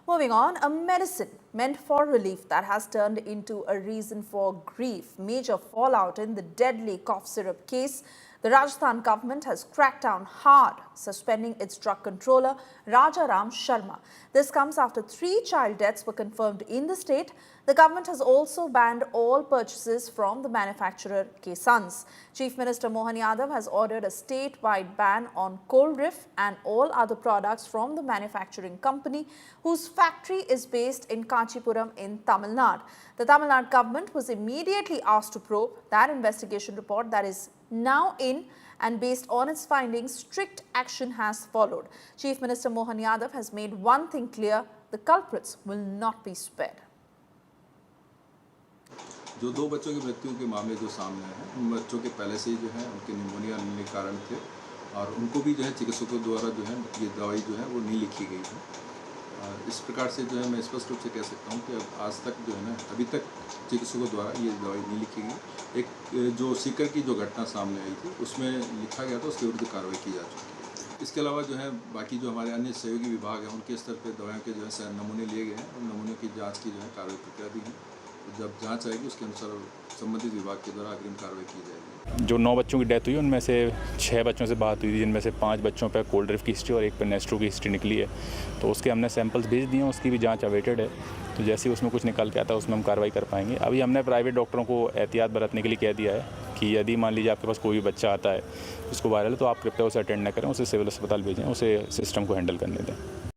Moving on, a medicine meant for relief that has turned into a reason for grief. Major fallout in the deadly cough syrup case. The Rajasthan government has cracked down hard, suspending its drug controller, Rajaram Sharma. This comes after 3 child deaths were confirmed in the state. The government has also banned all purchases from the manufacturer Kaysons. Chief Minister Mohan Yadav has ordered a statewide ban on cold riff and all other products from the manufacturing company, whose factory is based in Kanchipuram in Tamil Nadu. The Tamil Nadu government was immediately asked to probe that investigation report that is now in, and based on its findings, strict action has followed. Chief Minister Mohan Yadav has made one thing clear: the culprits will not be spared. जो 2 बच्चों की मृत्यु के मामले जो सामने हैं, उन बच्चों के पहले से ही जो है उनके निमोनिया के कारण थे और उनको भी जो है चिकित्सकों द्वारा जो है ये दवाई जो है वो नहीं लिखी गई है। इस प्रकार से जो है मैं स्पष्ट रूप से कह सकता हूँ कि आज तक जो है ना अभी तक चिकित्सकों द्वारा ये दवाई नहीं लिखी गई। एक जो सीकर की जो घटना सामने आई थी उसमें लिखा गया था, उसके विरुद्ध कार्रवाई की जा चुकी है। इसके अलावा जो है बाकी जो हमारे अन्य सहयोगी विभाग हैं उनके स्तर पर दवाइयों के जो है नमूने लिए गए हैं और नमूने की जाँच की जो है कार्रवाई प्रक्रिया दी है। जब जांच आएगी उसके अनुसार संबंधित विभाग के द्वारा अग्रिम कार्रवाई की जाएगी। जो 9 बच्चों की डेथ हुई उनमें से 6 बच्चों से बात हुई थी, जिनमें से 5 बच्चों पर कोल्ड ड्रिफ्ट की हिस्ट्री और 1 पर नेस्ट्रो की हिस्ट्री निकली है। तो उसके हमने सैंपल्स भेज दिए हैं, उसकी भी जांच अवेटेड है। तो जैसे ही उसमें कुछ निकल के आता है उसमें हम कार्रवाई कर पाएंगे। अभी हमने प्राइवेट डॉक्टरों को एहतियात बरतने के लिए कह दिया है कि यदि मान लीजिए आपके पास कोई भी बच्चा आता है जिसको वायरल है तो आप कृपया उसे अटेंड न करें, उसे सिविल अस्पताल भेजें, उसे सिस्टम को हैंडल करने दें।